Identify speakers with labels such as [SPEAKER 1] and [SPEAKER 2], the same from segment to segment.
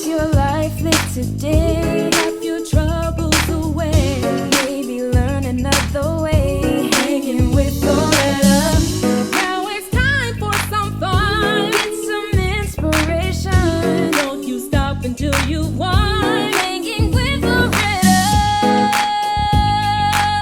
[SPEAKER 1] Is your life lit today? Have your troubles away? Maybe learn another way. Hanging with Loretta. Now it's time for some fun. Get some inspiration. Don't you stop until you won. Hanging with Loretta.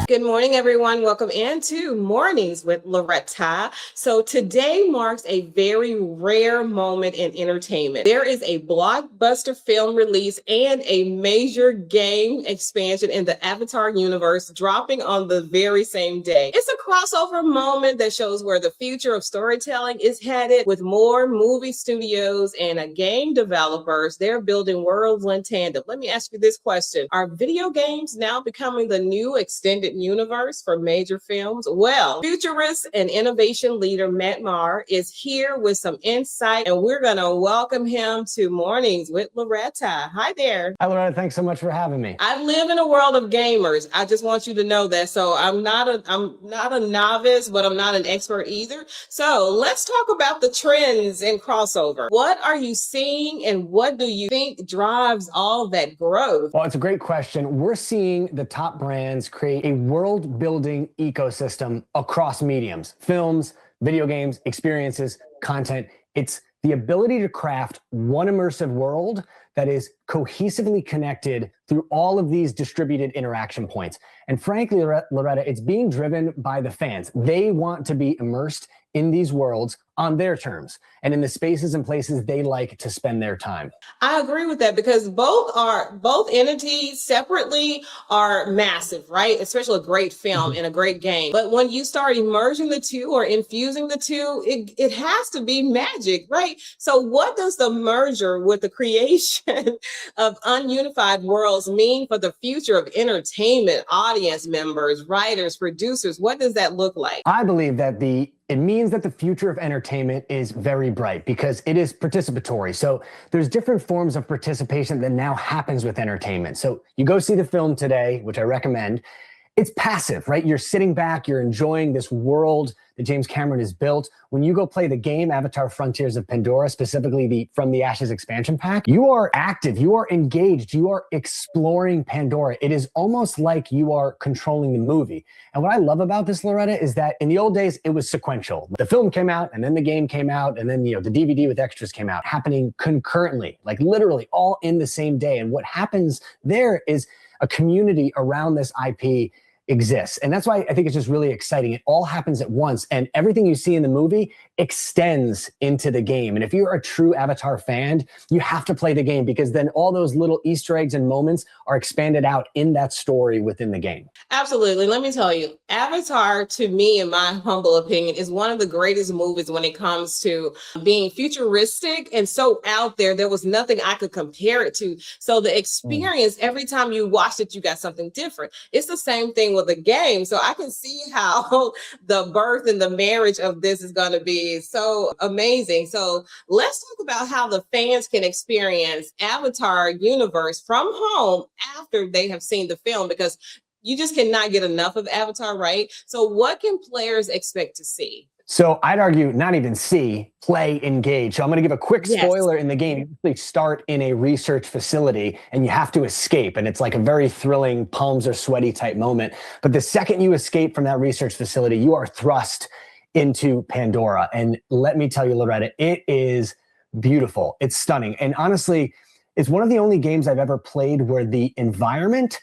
[SPEAKER 2] Good morning, everyone. Welcome into Mornings with Loretta. So today marks a very rare moment in entertainment. There is a blockbuster film release and a major game expansion in the Avatar universe dropping on the very same day. It's a crossover moment that shows where the future of storytelling is headed, with more movie studios and game developers. They're building worlds in tandem. Let me ask you this question. Are video games now becoming the new extended universe for major films? Well, futurist and innovation leader Maher is here with some insight, and we're going to welcome him to Mornings with Loretta. Hi there.
[SPEAKER 3] Hi, Loretta. Thanks so much for having me.
[SPEAKER 2] I live in a world of gamers. I just want you to know that. So I'm not a novice, but I'm not an expert either. So let's talk about the trends in crossover. What are you seeing, and what do you think drives all that growth?
[SPEAKER 3] Well, it's a great question. We're seeing the top brands create a world-building ecosystem across mediums: films, video games, experiences, content. It's the ability to craft one immersive world that is cohesively connected through all of these distributed interaction points. And frankly, Loretta, it's being driven by the fans. They want to be immersed in these worlds on their terms and in the spaces and places they like to spend their time.
[SPEAKER 2] I agree with that, because both entities separately are massive, right? Especially a great film and a great game. But when you start immersing the two or infusing the two, it has to be magic, right? So what does the merger with the creation of ununified worlds mean for the future of entertainment, audience members, writers, producers? What does that look like?
[SPEAKER 3] I believe that it means that the future of entertainment is very bright because it is participatory. So there's different forms of participation that now happens with entertainment. So you go see the film today, which I recommend. It's passive, right? You're sitting back, you're enjoying this world that James Cameron has built. When you go play the game, Avatar Frontiers of Pandora, specifically the From the Ashes expansion pack, you are active, you are engaged, you are exploring Pandora. It is almost like you are controlling the movie. And what I love about this, Loretta, is that in the old days, it was sequential. The film came out, and then the game came out, and then the DVD with extras came out, happening concurrently, like literally all in the same day. And what happens there is a community around this IP exists. And that's why I think it's just really exciting. It all happens at once, and everything you see in the movie extends into the game. And if you're a true Avatar fan, you have to play the game, because then all those little Easter eggs and moments are expanded out in that story within the game.
[SPEAKER 2] Absolutely. Let me tell you, Avatar, to me, in my humble opinion, is one of the greatest movies when it comes to being futuristic and so out there. There was nothing I could compare it to. So the experience, every time you watched it, you got something different. It's the same thing with the game. So I can see how the birth and the marriage of this is going to be so amazing. So let's talk about how the fans can experience Avatar universe from home after they have seen the film, because you just cannot get enough of Avatar, right? So what can players expect to see?
[SPEAKER 3] So I'd argue not even see, play, engage. So I'm going to give a quick spoiler. In the game. You actually start in a research facility and you have to escape. And it's like a very thrilling, palms are sweaty type moment. But the second you escape from that research facility, you are thrust into Pandora. And let me tell you, Loretta, it is beautiful. It's stunning. And honestly, it's one of the only games I've ever played where the environment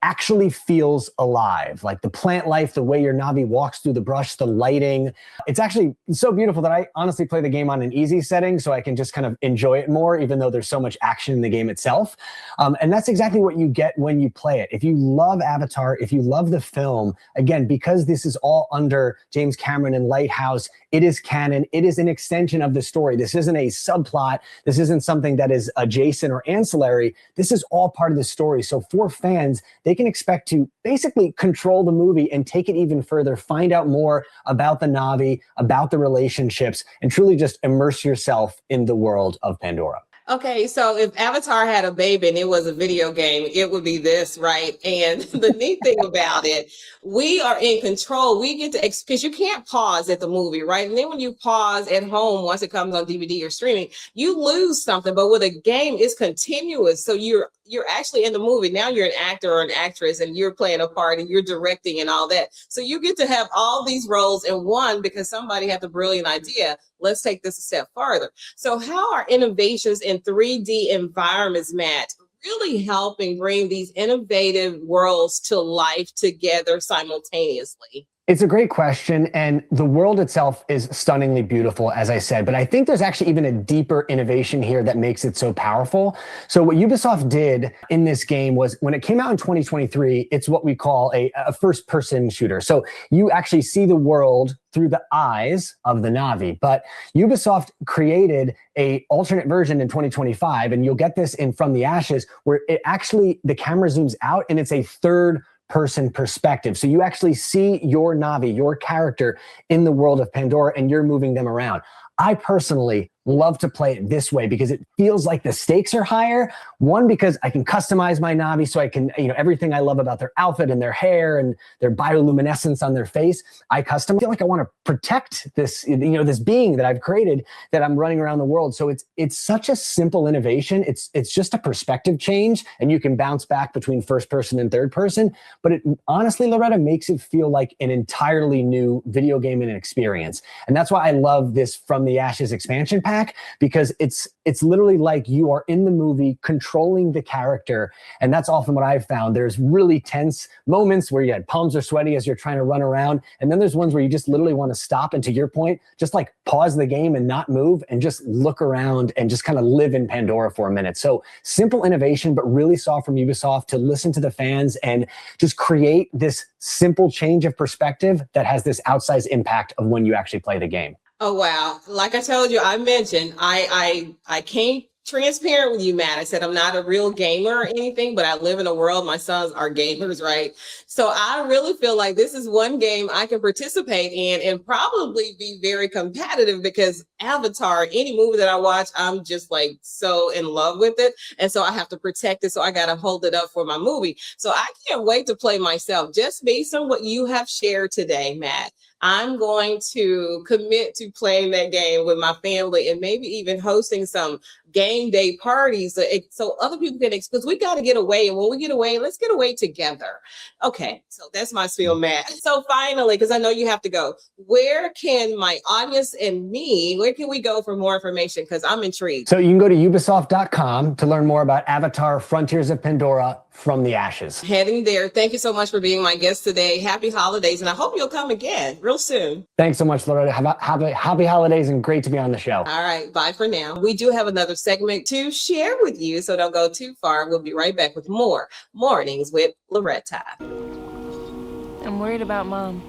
[SPEAKER 3] actually feels alive. Like the plant life, the way your Navi walks through the brush, the lighting. It's actually so beautiful that I honestly play the game on an easy setting so I can just kind of enjoy it more, even though there's so much action in the game itself. And that's exactly what you get when you play it. If you love Avatar, if you love the film, again, because this is all under James Cameron and Lighthouse, it is canon. It is an extension of the story. This isn't a subplot. This isn't something that is adjacent or ancillary. This is all part of the story. So for fans, they can expect to basically control the movie and take it even further, find out more about the Navi, about the relationships, and truly just immerse yourself in the world of Pandora.
[SPEAKER 2] Okay, so if Avatar had a baby and it was a video game, it would be this, right? And the neat thing about it, we are in control. We get to, because you can't pause at the movie, right? And then when you pause at home, once it comes on DVD or streaming, you lose something. But with a game, it's continuous. So you're actually in the movie. Now you're an actor or an actress and you're playing a part and you're directing and all that. So you get to have all these roles in one because somebody had the brilliant idea. Let's take this a step further. So how are innovations in 3D environments, Matt, really helping bring these innovative worlds to life together simultaneously?
[SPEAKER 3] It's a great question, and the world itself is stunningly beautiful, as I said, but I think there's actually even a deeper innovation here that makes it so powerful. So what Ubisoft did in this game was, when it came out in 2023, it's what we call a first-person shooter. So you actually see the world through the eyes of the Na'vi, but Ubisoft created a alternate version in 2025, and you'll get this in From the Ashes, where it actually, the camera zooms out and it's a third person perspective. So you actually see your Na'vi, your character in the world of Pandora, and you're moving them around. I personally love to play it this way because it feels like the stakes are higher. One, because I can customize my Na'vi, so I can, everything I love about their outfit and their hair and their bioluminescence on their face, I feel like I want to protect this, this being that I've created that I'm running around the world. So it's such a simple innovation. It's just a perspective change, and you can bounce back between first person and third person. But it honestly, Loretta, makes it feel like an entirely new video game and an experience. And that's why I love this From the Ashes expansion pack, because it's literally like you are in the movie controlling the character. And that's often what I've found. There's really tense moments where your palms are sweaty as you're trying to run around. And then there's ones where you just literally want to stop. And to your point, just like pause the game and not move and just look around and just kind of live in Pandora for a minute. So simple innovation, but really saw from Ubisoft to listen to the fans and just create this simple change of perspective that has this outsized impact of when you actually play the game.
[SPEAKER 2] Oh, wow. Like I told you, I mentioned, I came transparent with you, Matt. I said, I'm not a real gamer or anything, but I live in a world, my sons are gamers, right? So I really feel like this is one game I can participate in and probably be very competitive, because Avatar, any movie that I watch, I'm just like so in love with it. And so I have to protect it. So I got to hold it up for my movie. So I can't wait to play myself, just based on what you have shared today, Matt. I'm going to commit to playing that game with my family and maybe even hosting some game day parties so other people can, because we got to get away. And when we get away, let's get away together. Okay, so that's my spiel, Matt. So finally, because I know you have to go, where can my audience and me, where can we go for more information? Because I'm intrigued.
[SPEAKER 3] So you can go to ubisoft.com to learn more about Avatar Frontiers of Pandora From the Ashes.
[SPEAKER 2] Heading there. Thank you so much for being my guest today. Happy holidays, and I hope you'll come again real soon. Thanks
[SPEAKER 3] so much, Loretta. Happy holidays, and great to be on the show.
[SPEAKER 2] All right, bye for now. We do have another segment to share with you, so don't go too far. We'll be right back with more Mornings with Loretta.
[SPEAKER 1] I'm worried about Mom.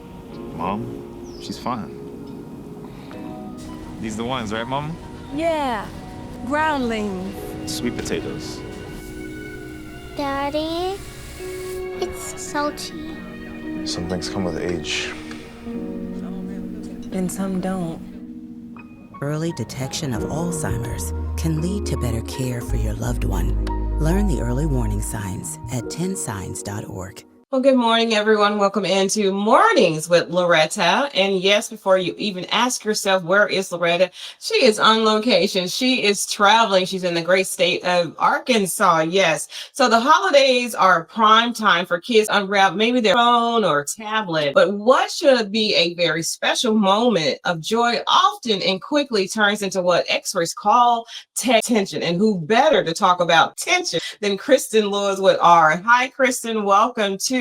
[SPEAKER 4] Mom? She's fine. These the ones, right, Mom?
[SPEAKER 1] Yeah, groundlings.
[SPEAKER 4] Sweet potatoes.
[SPEAKER 5] Daddy, it's salty.
[SPEAKER 4] Some things come with age.
[SPEAKER 1] And some don't.
[SPEAKER 6] Early detection of Alzheimer's can lead to better care for your loved one. Learn the early warning signs at 10signs.org.
[SPEAKER 2] Well, good morning, everyone. Welcome into Mornings with Loretta. And yes, before you even ask yourself, where is Loretta? She is on location. She is traveling. She's in the great state of Arkansas. Yes. So the holidays are prime time for kids to unwrap maybe their phone or tablet. But what should be a very special moment of joy often and quickly turns into what experts call tech tension. And who better to talk about tension than Kristin Lewis with R. Hi, Kristin. Welcome to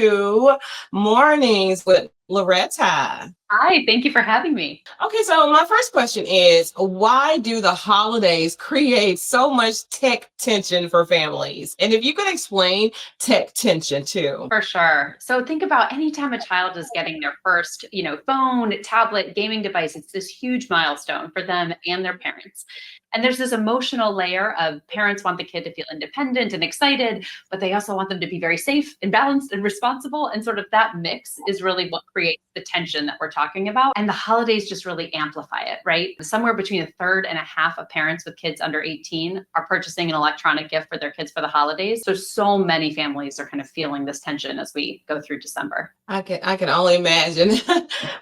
[SPEAKER 2] Mornings with Loretta.
[SPEAKER 7] Hi, thank you for having me.
[SPEAKER 2] Okay, so my first question is, why do the holidays create so much tech tension for families? And if you could explain tech tension too.
[SPEAKER 7] For sure. So think about anytime a child is getting their first, phone, tablet, gaming device, it's this huge milestone for them and their parents. And there's this emotional layer of parents want the kid to feel independent and excited, but they also want them to be very safe and balanced and responsible. And sort of that mix is really what creates the tension that we're talking talking about. And the holidays just really amplify it, right? Somewhere between a third and a half of parents with kids under 18 are purchasing an electronic gift for their kids for the holidays. So many families are kind of feeling this tension as we go through December.
[SPEAKER 2] I can only imagine.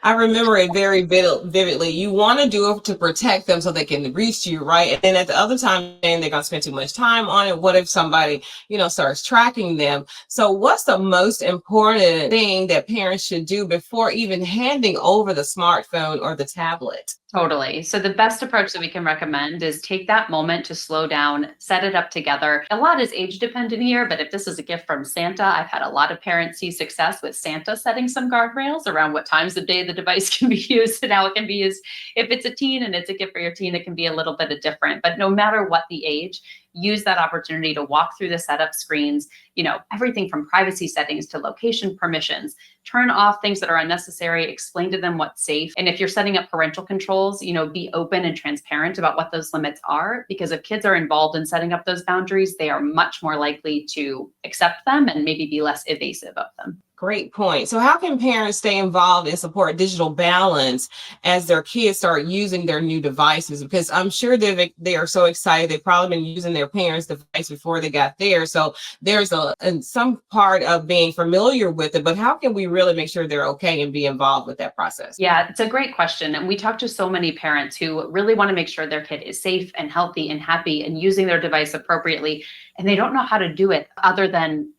[SPEAKER 2] I remember it very vividly. You want to do it to protect them so they can reach you, right? And then at the other time, they're going to spend too much time on it. What if somebody, starts tracking them? So what's the most important thing that parents should do before even handing over the smartphone or the tablet?
[SPEAKER 7] Totally. So the best approach that we can recommend is take that moment to slow down, set it up together. A lot is age dependent here, but if this is a gift from Santa, I've had a lot of parents see success with Santa setting some guardrails around what times of day the device can be used and how it can be used. If it's a teen and it's a gift for your teen, it can be a little bit different, but no matter what the age, use that opportunity to walk through the setup screens, everything from privacy settings to location permissions, turn off things that are unnecessary, explain to them what's safe. And if you're setting up parental controls, be open and transparent about what those limits are, because if kids are involved in setting up those boundaries, they are much more likely to accept them and maybe be less evasive of them.
[SPEAKER 2] Great point. So how can parents stay involved and support digital balance as their kids start using their new devices? Because I'm sure they are so excited. They've probably been using their parents' device before they got there. So there's some part of being familiar with it, but how can we really make sure they're okay and be involved with that process?
[SPEAKER 7] Yeah, it's a great question. And we talk to so many parents who really want to make sure their kid is safe and healthy and happy and using their device appropriately. And they don't know how to do it other than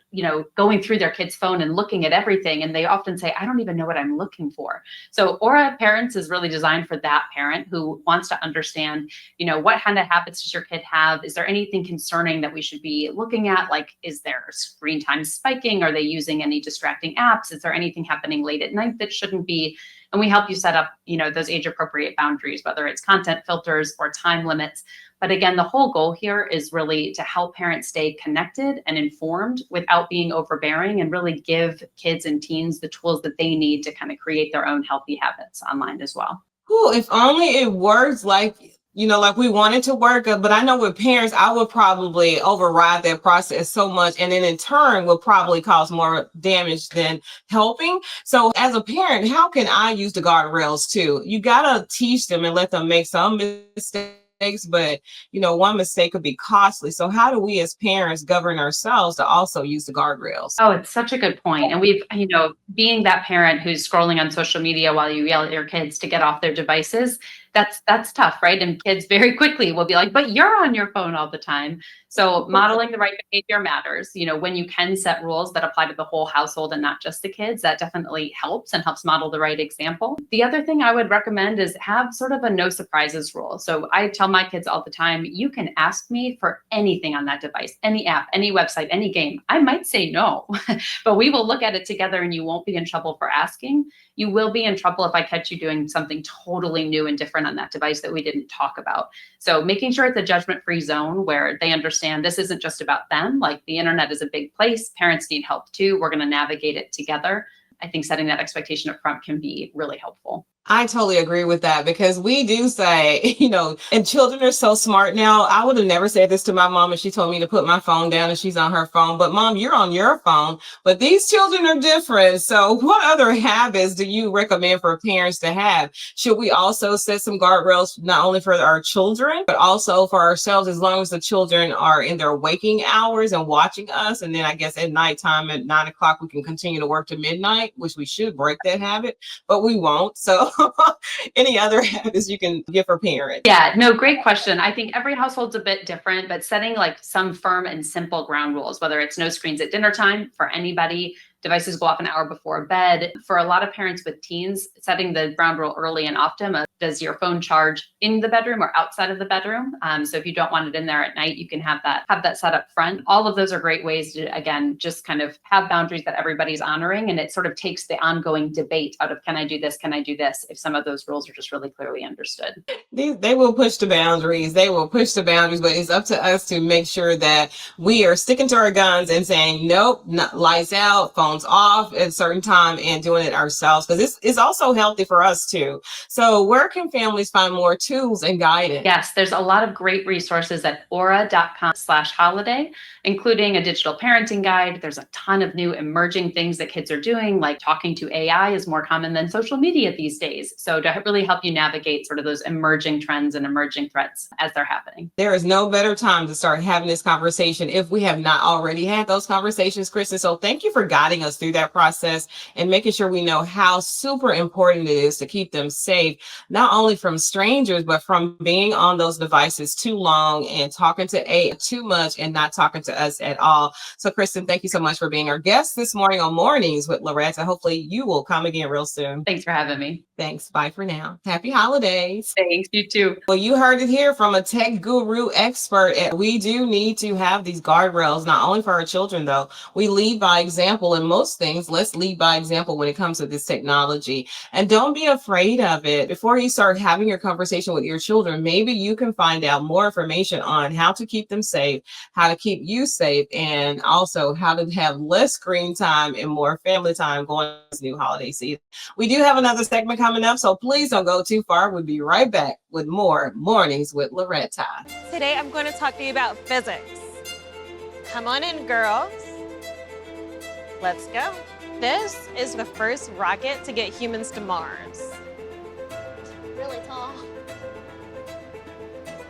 [SPEAKER 7] going through their kid's phone and looking at everything. And they often say, I don't even know what I'm looking for. So Aura Parents is really designed for that parent who wants to understand, what kind of habits does your kid have? Is there anything concerning that we should be looking at? Like, is their screen time spiking? Are they using any distracting apps? Is there anything happening late at night that shouldn't be? And we help you set up, those age appropriate boundaries, whether it's content filters or time limits. But again, the whole goal here is really to help parents stay connected and informed without being overbearing, and really give kids and teens the tools that they need to kind of create their own healthy habits online as well.
[SPEAKER 2] Cool. If only it works like we want it to work. But I know with parents, I would probably override that process so much. And then in turn will probably cause more damage than helping. So as a parent, how can I use the guardrails too? You got to teach them and let them make some mistakes. But one mistake could be costly. So how do we as parents govern ourselves to also use the guardrails?
[SPEAKER 7] Oh, it's such a good point. And we've, being that parent who's scrolling on social media while you yell at your kids to get off their devices, that's tough, right? And kids very quickly will be like, but you're on your phone all the time. So modeling the right behavior matters. When you can set rules that apply to the whole household and not just the kids, that definitely helps and helps model the right example. The other thing I would recommend is have sort of a no surprises rule. So I tell my kids all the time, you can ask me for anything on that device, any app, any website, any game. I might say no, but we will look at it together and you won't be in trouble for asking. You will be in trouble if I catch you doing something totally new and different on that device that we didn't talk about. So making sure it's a judgment-free zone where they understand this isn't just about them. Like, the internet is a big place. Parents need help too. We're going to navigate it together. I think setting that expectation up front can be really helpful.
[SPEAKER 2] I totally agree with that, because we do say, and children are so smart now. I would have never said this to my mom if she told me to put my phone down and she's on her phone. But Mom, you're on your phone. But these children are different. So what other habits do you recommend for parents to have? Should we also set some guardrails, not only for our children, but also for ourselves, as long as the children are in their waking hours and watching us? And then I guess at nighttime at 9 o'clock, we can continue to work to midnight, which we should break that habit, but we won't. So any other habits you can give for parents?
[SPEAKER 7] Yeah, no, great question. I think every household's a bit different, but setting like some firm and simple ground rules, whether it's no screens at dinner time for anybody, devices go off an hour before bed. For a lot of parents with teens, setting the ground rule early and often, does your phone charge in the bedroom or outside of the bedroom? So if you don't want it in there at night, you can have that set up front. All of those are great ways to, again, just kind of have boundaries that everybody's honoring. And it sort of takes the ongoing debate out of, can I do this? Can I do this? If some of those rules are just really clearly understood.
[SPEAKER 2] They will push the boundaries. They will push the boundaries, but it's up to us to make sure that we are sticking to our guns and saying, nope, lights out, phone phones off at a certain time and doing it ourselves, because it's also healthy for us too. So where can families find more tools and guidance?
[SPEAKER 7] Yes, there's a lot of great resources at aura.com/holiday, including a digital parenting guide. There's a ton of new emerging things that kids are doing, like talking to AI is more common than social media these days. So to really help you navigate sort of those emerging trends and emerging threats as they're happening.
[SPEAKER 2] There is no better time to start having this conversation if we have not already had those conversations, Kristin. So thank you for guiding us through that process and making sure we know how super important it is to keep them safe, not only from strangers, but from being on those devices too long and talking to AI too much and not talking to us at all. So Kristin, thank you so much for being our guest this morning on Mornings with Loretta. Hopefully you will come again real soon.
[SPEAKER 7] Thanks for having me.
[SPEAKER 2] Thanks. Bye for now. Happy holidays.
[SPEAKER 7] Thanks, you too.
[SPEAKER 2] Well, you heard it here from a tech guru expert. We do need to have these guardrails, not only for our children, though. We lead by example in most things. Let's lead by example when it comes to this technology. And don't be afraid of it. Before you start having your conversation with your children, maybe you can find out more information on how to keep them safe, how to keep you safe, and also how to have less screen time and more family time going into this new holiday season. We do have another segment coming up, so please don't go too far. We'll be right back with more Mornings with Loretta.
[SPEAKER 8] Today I'm going to talk to you about physics. Come on in, girls. Let's go. This is the first rocket to get humans to Mars.
[SPEAKER 5] Really tall.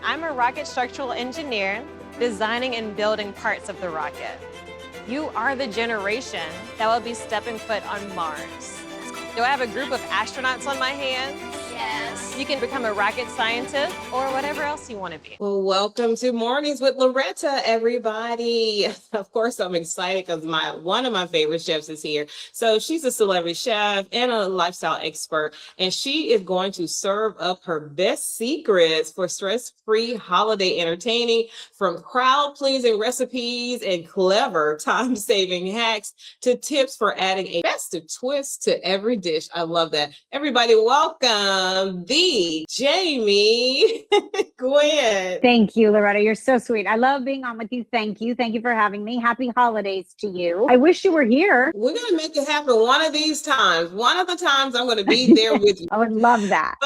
[SPEAKER 8] I'm a rocket structural engineer designing and building parts of the rocket. You are the generation that will be stepping foot on Mars. Do I have a group of astronauts on my hands?
[SPEAKER 5] Yes.
[SPEAKER 8] You can become a rocket scientist or whatever else you want to be.
[SPEAKER 2] Well, welcome to Mornings with Loretta, everybody. Of course, I'm excited because one of my favorite chefs is here. So she's a celebrity chef and a lifestyle expert, and she is going to serve up her best secrets for stress-free holiday entertaining, from crowd-pleasing recipes and clever time-saving hacks to tips for adding a festive twist to every dish. I love that. Everybody, welcome the Jamie Gwen.
[SPEAKER 9] Thank you, Loretta. You're so sweet. I love being on with you. Thank you. Thank you for having me. Happy holidays to you. I wish you were here.
[SPEAKER 2] We're going to make it happen one of these times. One of the times I'm going to be there with you.
[SPEAKER 9] I would love that.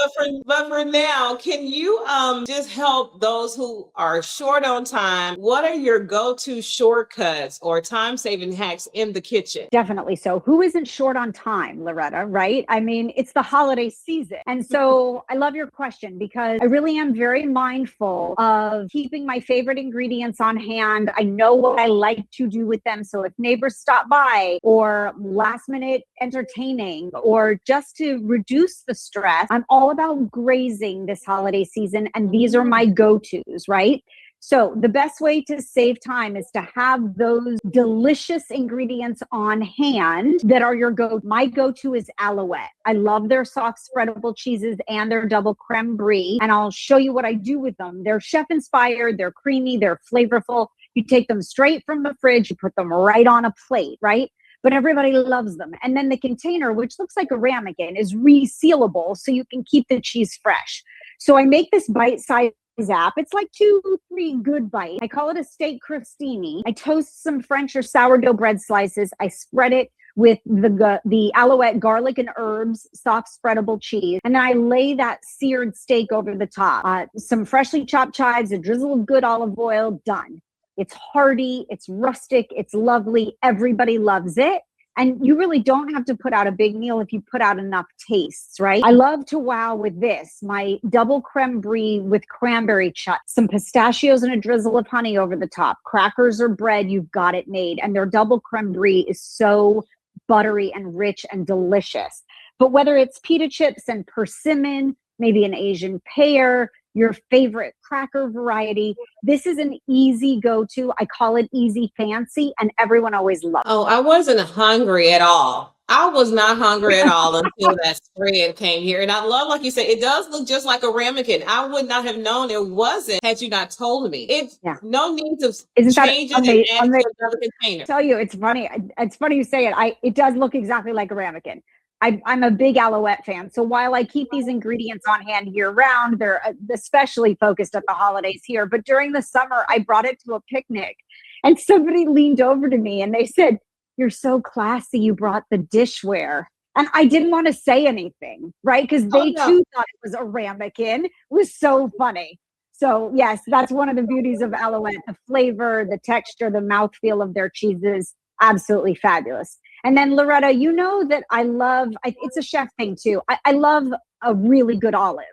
[SPEAKER 2] But for now, can you just help those who are short on time? What are your go-to shortcuts or time-saving hacks in the kitchen?
[SPEAKER 9] Definitely so. Who isn't short on time, Loretta, right? I mean, it's the holiday season. And so I love your question because I really am very mindful of keeping my favorite ingredients on hand. I know what I like to do with them. So if neighbors stop by or last minute entertaining or just to reduce the stress, I'm all about grazing this holiday season. And these are my go-tos, right? So the best way to save time is to have those delicious ingredients on hand that are your go. My go-to is Alouette. I love their soft spreadable cheeses and their double creme brie. And I'll show you what I do with them. They're chef inspired, they're creamy, they're flavorful. You take them straight from the fridge, you put them right on a plate, right? But everybody loves them. And then the container, which looks like a ramekin, is resealable so you can keep the cheese fresh. So I make this bite-sized app. It's like 2-3 good bites. I call it a steak crostini. I toast some French or sourdough bread slices. I spread it with the Alouette garlic and herbs, soft spreadable cheese. And then I lay that seared steak over the top. Some freshly chopped chives, a drizzle of good olive oil, done. It's hearty, it's rustic, it's lovely. Everybody loves it. And you really don't have to put out a big meal if you put out enough tastes, right? I love to wow with this, my double creme brie with cranberry chutney, some pistachios and a drizzle of honey over the top, crackers or bread, you've got it made. And their double creme brie is so buttery and rich and delicious. But whether it's pita chips and persimmon, maybe an Asian pear, your favorite cracker variety, this is an easy go-to. I call it easy fancy, and everyone always loves it.
[SPEAKER 2] Oh, I wasn't hungry at all. I was not hungry at all until that spread came here. And I love, like you said, it does look just like a ramekin. I would not have known it wasn't had you not told me. It's no need to change it and add to another container.
[SPEAKER 9] I tell you, it's funny. It's funny you say it. It does look exactly like a ramekin. I'm a big Alouette fan. So while I keep these ingredients on hand year round, they're especially focused at the holidays here. But during the summer, I brought it to a picnic and somebody leaned over to me and they said, you're so classy. You brought the dishware. And I didn't want to say anything, right? Because they too thought it was a ramekin. It was so funny. So yes, that's one of the beauties of Alouette. The flavor, the texture, the mouthfeel of their cheeses, absolutely fabulous. And then Loretta, you know that I love, it's a chef thing too. I love a really good olive.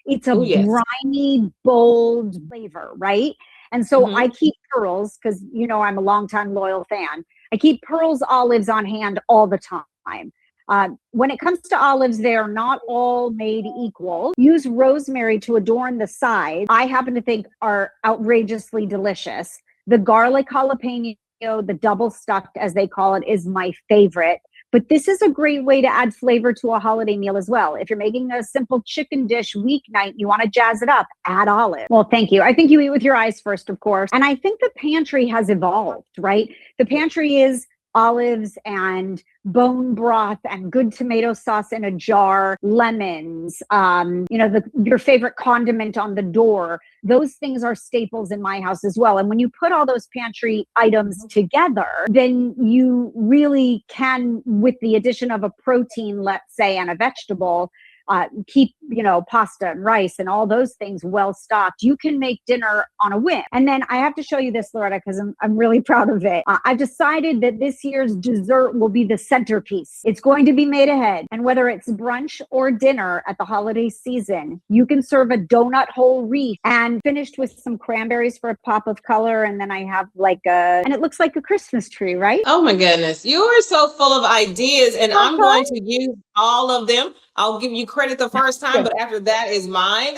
[SPEAKER 9] It's a briny, bold flavor, right? And so I keep Pearls, because you know I'm a longtime loyal fan. I keep Pearls olives on hand all the time. When it comes to olives, they are not all made equal. Use rosemary to adorn the sides. I happen to think are outrageously delicious. The garlic jalapeno, the double stuffed, as they call it, is my favorite. But this is a great way to add flavor to a holiday meal as well. If you're making a simple chicken dish weeknight, you want to jazz it up, add olive. Well, thank you. I think you eat with your eyes first, of course. And I think the pantry has evolved, right? The pantry is olives and bone broth and good tomato sauce in a jar, lemons, your favorite condiment on the door. Those things are staples in my house as well. And when you put all those pantry items together, then you really can, with the addition of a protein, let's say, and a vegetable, keep, pasta and rice and all those things well stocked. You can make dinner on a whim. And then I have to show you this, Loretta, because I'm really proud of it. I've decided that this year's dessert will be the centerpiece. It's going to be made ahead. And whether it's brunch or dinner at the holiday season, you can serve a donut whole wreath and finished with some cranberries for a pop of color. And then I have and it looks like a Christmas tree, right?
[SPEAKER 2] Oh my goodness. You are so full of ideas, and I'm going to use all of them. I'll give you credit the first time, but after that is mine.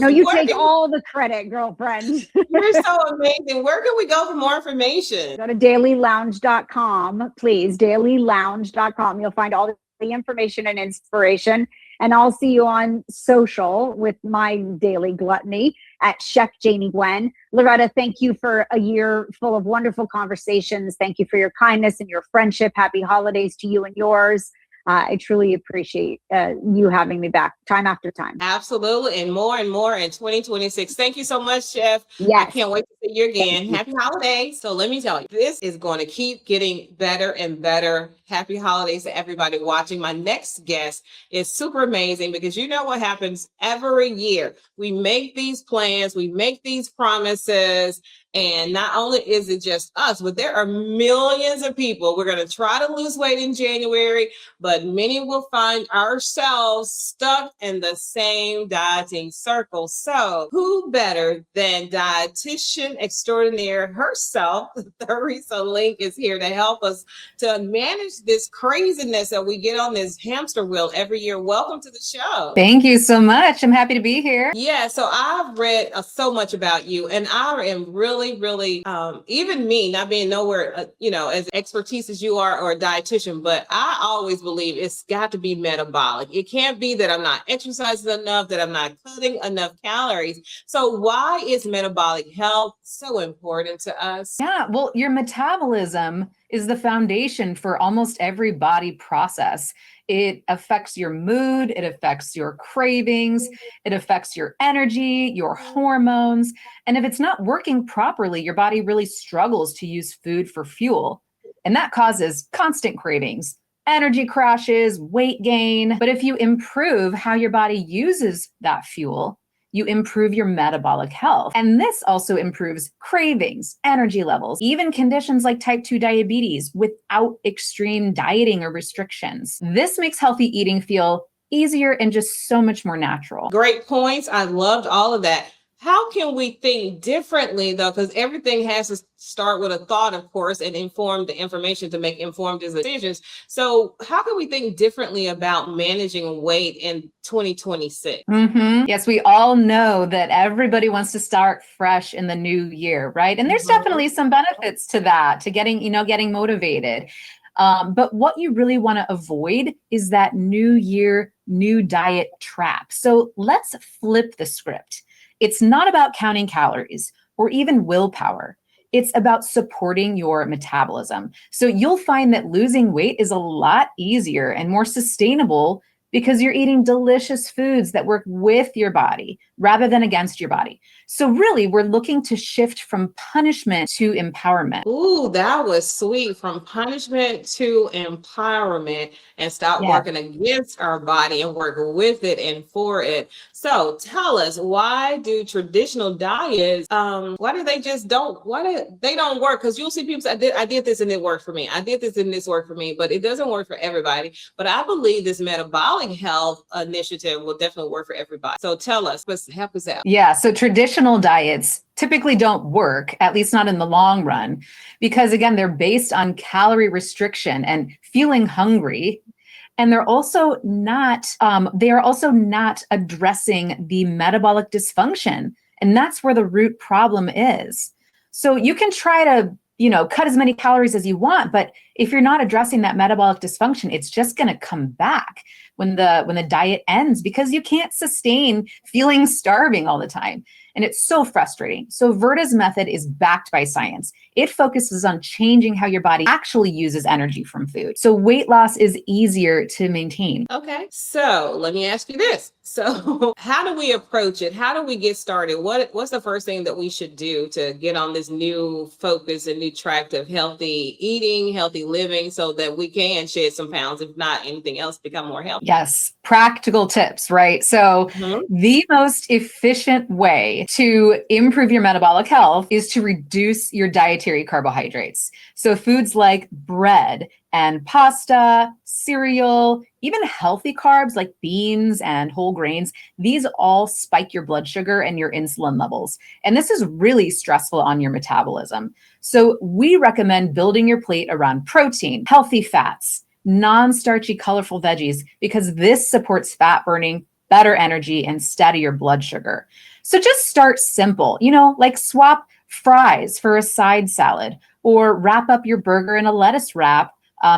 [SPEAKER 9] No, you take all the credit, girlfriend.
[SPEAKER 2] You're so amazing. Where can we go for more information?
[SPEAKER 9] Go to dailylounge.com, please. Dailylounge.com. You'll find all the information and inspiration. And I'll see you on social with my daily gluttony at Chef Janie Gwen. Loretta, thank you for a year full of wonderful conversations. Thank you for your kindness and your friendship. Happy holidays to you and yours. I truly appreciate you having me back time after time.
[SPEAKER 2] Absolutely. And more in 2026. Thank you so much, Chef.
[SPEAKER 9] Yes.
[SPEAKER 2] I can't wait to see you again. Happy holidays. So let me tell you, this is going to keep getting better and better. Happy holidays to everybody watching. My next guest is super amazing because you know what happens every year. We make these plans, we make these promises, and not only is it just us, but there are millions of people. We're going to try to lose weight in January, but many will find ourselves stuck in the same dieting circle. So who better than dietitian extraordinaire herself, Theresa Link, is here to help us to manage this craziness that we get on this hamster wheel every year. Welcome to the show.
[SPEAKER 10] Thank you so much. I'm happy to be here.
[SPEAKER 2] Yeah, so I've read so much about you, and I am really, even me, not being nowhere, as expertise as you are or a dietitian, but I always believe it's got to be metabolic. It can't be that I'm not exercising enough, that I'm not cutting enough calories. So why is metabolic health so important to us?
[SPEAKER 10] Yeah, well, your metabolism is the foundation for almost every body process. It affects your mood, it affects your cravings, it affects your energy, your hormones. And if it's not working properly, your body really struggles to use food for fuel. And that causes constant cravings, energy crashes, weight gain. But if you improve how your body uses that fuel, you improve your metabolic health. And this also improves cravings, energy levels, even conditions like type 2 diabetes without extreme dieting or restrictions. This makes healthy eating feel easier and just so much more natural.
[SPEAKER 2] Great points. I loved all of that. How can we think differently, though? Because everything has to start with a thought, of course, and inform the information to make informed decisions. So how can we think differently about managing weight in 2026?
[SPEAKER 10] Yes, we all know that everybody wants to start fresh in the new year, right? And there's definitely some benefits to that, to getting motivated. But what you really want to avoid is that new year, new diet trap. So let's flip the script. It's not about counting calories or even willpower. It's about supporting your metabolism. So you'll find that losing weight is a lot easier and more sustainable because you're eating delicious foods that work with your body, rather than against your body. So really, we're looking to shift from punishment to empowerment.
[SPEAKER 2] Ooh, that was sweet. From punishment to empowerment, and stop working against our body and work with it and for it. So tell us, why do traditional diets, why do they just don't, they don't work? Because you'll see people say, I did this and it worked for me. I did this and this worked for me, but it doesn't work for everybody. But I believe this metabolic health initiative will definitely work for everybody. So tell us, help us out.
[SPEAKER 10] Yeah, so traditional diets typically don't work, at least not in the long run, because again, they're based on calorie restriction and feeling hungry. And they're also not, they are also not addressing the metabolic dysfunction. And that's where the root problem is. So you can try to, cut as many calories as you want, but if you're not addressing that metabolic dysfunction, it's just going to come back when the diet ends, because you can't sustain feeling starving all the time. And it's so frustrating. So Virta's method is backed by science. It focuses on changing how your body actually uses energy from food. So weight loss is easier to maintain.
[SPEAKER 2] Okay, so let me ask you this. So how do we approach it? How do we get started? What's the first thing that we should do to get on this new focus and new track of healthy eating, healthy living, so that we can shed some pounds, if not anything else, become more healthy?
[SPEAKER 10] Yes, practical tips, right? So the most efficient way to improve your metabolic health is to reduce your dietary carbohydrates. So foods like bread and pasta, cereal, even healthy carbs like beans and whole grains, these all spike your blood sugar and your insulin levels. And this is really stressful on your metabolism. So we recommend building your plate around protein, healthy fats, non-starchy, colorful veggies, because this supports fat burning, better energy, and steadier blood sugar. So just start simple, like swap fries for a side salad, or wrap up your burger in a lettuce wrap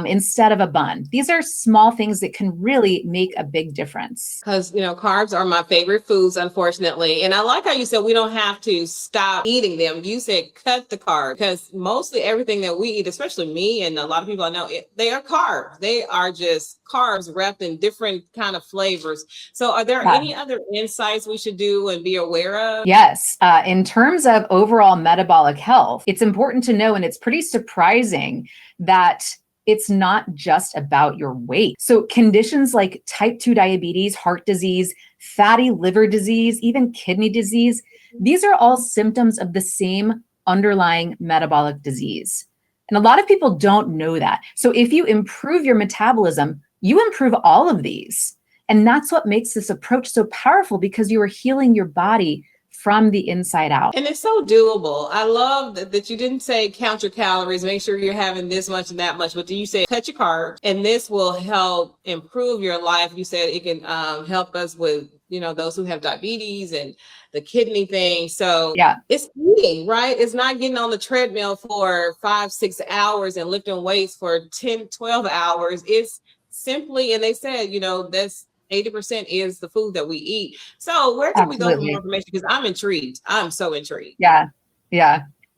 [SPEAKER 10] instead of a bun. These are small things that can really make a big difference.
[SPEAKER 2] Because, carbs are my favorite foods, unfortunately. And I like how you said we don't have to stop eating them. You said cut the carbs, because mostly everything that we eat, especially me and a lot of people I know, they are carbs. They are just carbs wrapped in different kind of flavors. So are there any other insights we should do and be aware of?
[SPEAKER 10] Yes. In terms of overall metabolic health, it's important to know, and it's pretty surprising that it's not just about your weight. So conditions like type 2 diabetes, heart disease, fatty liver disease, even kidney disease, these are all symptoms of the same underlying metabolic disease. And a lot of people don't know that. So if you improve your metabolism, you improve all of these. And that's what makes this approach so powerful, because you are healing your body from the inside out.
[SPEAKER 2] And it's so doable. I love that you didn't say count your calories, make sure you're having this much and that much, but you say cut your carbs, and this will help improve your life. You said it can help us with, those who have diabetes and the kidney thing. So it's eating, right? It's not getting on the treadmill for 5-6 hours and lifting weights for 10-12 hours. It's simply, and they said, that's 80% is the food that we eat. So where can we go for more information? Because I'm intrigued. I'm so intrigued.
[SPEAKER 10] Yeah.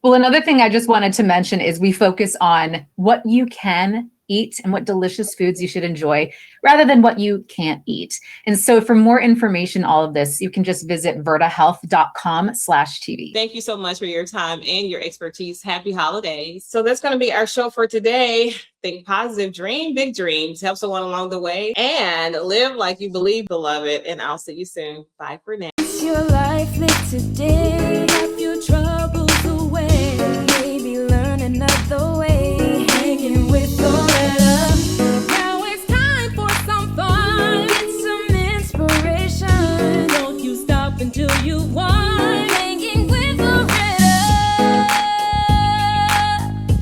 [SPEAKER 10] Well, another thing I just wanted to mention is we focus on what you can eat and what delicious foods you should enjoy, rather than what you can't eat. And so for more information, all of this, you can just visit virtahealth.com/TV.
[SPEAKER 2] Thank you so much for your time and your expertise. Happy holidays. So that's going to be our show for today. Think positive, dream big dreams, help someone along the way, and live like you believe, beloved. And I'll see you soon. Bye for now.
[SPEAKER 1] Your life live today, have your troubles away.